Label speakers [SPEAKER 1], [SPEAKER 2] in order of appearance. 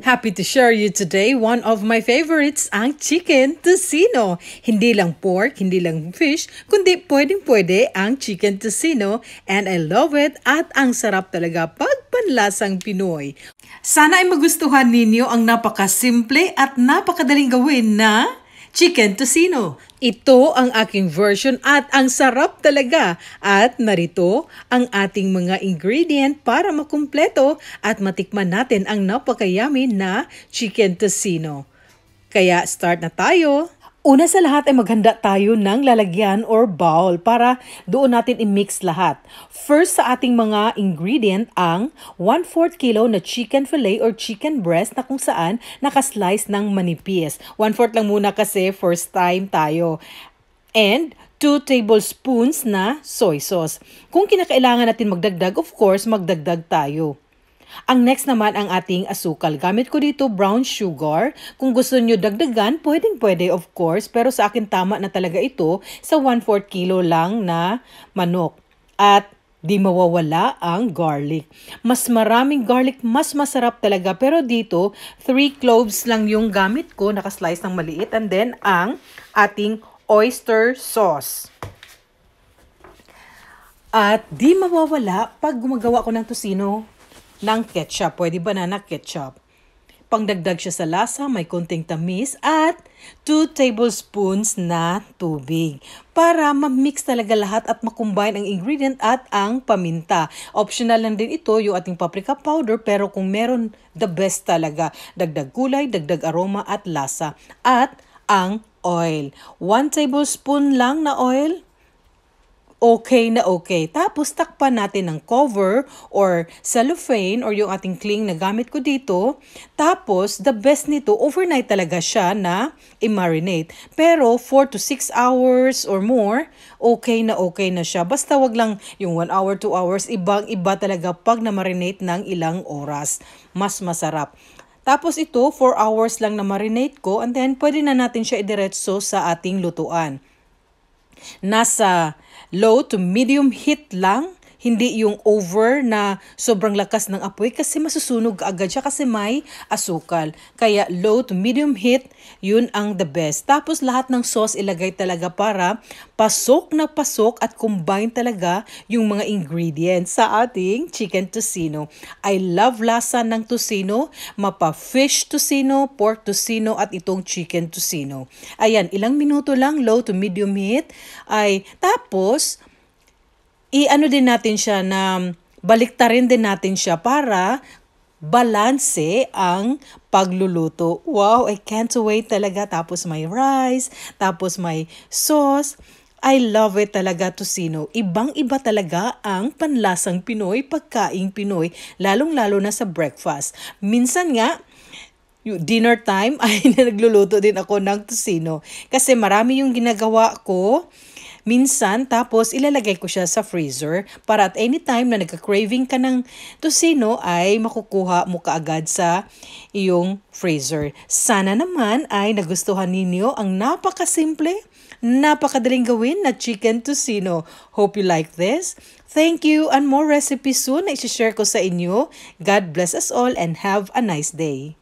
[SPEAKER 1] Happy to share you today one of my favorites, ang chicken tocino. Hindi lang pork, hindi lang fish, kundi pwedeng-pwede ang chicken tocino and I love it at ang sarap talaga pag panlasang Pinoy. Sana ay magustuhan ninyo ang napakasimple at napakadaling gawin na chicken tocino. Ito ang aking version at ang sarap talaga. At narito ang ating mga ingredient para makumpleto at matikman natin ang napakayami na chicken tocino. Kaya start na tayo! Una sa lahat ay maghanda tayo ng lalagyan or bowl para doon natin i-mix lahat. First sa ating mga ingredient ang 1/4 kilo na chicken fillet or chicken breast na kung saan nakaslice ng manipis. 1/4 lang muna kasi first time tayo. And 2 tablespoons na soy sauce. Kung kinakailangan natin magdagdag, of course, magdagdag tayo. Ang next naman ang ating asukal. Gamit ko dito brown sugar. Kung gusto nyo dagdagan, pwedeng-pwede of course. Pero sa akin tama na talaga ito sa 1/4 kilo lang na manok. At di mawawala ang garlic. Mas maraming garlic, mas masarap talaga. Pero dito, 3 cloves lang yung gamit ko. Nakaslice ng maliit. And then ang ating oyster sauce. At di mawawala pag gumagawa ko ng tocino ng ketchup. Pwede banana ketchup. Pangdagdag siya sa lasa, may konting tamis at 2 tablespoons na tubig. Para ma-mix talaga lahat at makombine ang ingredient at ang paminta. Optional lang din ito yung ating paprika powder pero kung meron, the best talaga. Dagdag kulay, dagdag aroma at lasa. At ang oil. 1 tablespoon lang na oil. Okay na okay. Tapos takpan natin ng cover or cellophane or yung ating cling na gamit ko dito. Tapos the best nito, overnight talaga siya na i-marinate. Pero 4 to 6 hours or more, okay na siya. Basta wag lang yung 1 hour, 2 hours. Ibang-iba talaga pag na-marinate ng ilang oras. Mas masarap. Tapos ito, 4 hours lang na marinate ko and then pwede na natin siya idiretso sa ating lutuan. Nasa low to medium heat lang, hindi yung over na sobrang lakas ng apoy kasi masusunog agad siya kasi may asukal. Kaya low to medium heat, yun ang the best. Tapos lahat ng sauce ilagay talaga para pasok na pasok at combine talaga yung mga ingredients sa ating chicken tocino. I love lasa ng tocino, mapa fish tocino, pork tocino at itong chicken tocino. Ayan, ilang minuto lang, low to medium heat. Tapos i-ano din natin siya na baliktarin din natin siya para balanse ang pagluluto. Wow, I can't wait talaga. Tapos may rice, tapos may sauce. I love it talaga tocino. Ibang-iba talaga ang panlasang Pinoy, pagkaing Pinoy, lalong-lalo na sa breakfast. Minsan nga, dinner time ay nagluluto din ako ng tocino. Kasi marami yung ginagawa ko minsan, tapos ilalagay ko siya sa freezer para at any time na nagka-craving ka ng tocino ay makukuha mo kaagad sa iyong freezer. Sana naman ay nagustuhan ninyo ang napakasimple, napakadaling gawin na chicken tocino. Hope you like this. Thank you and more recipes soon na i-share ko sa inyo. God bless us all and have a nice day.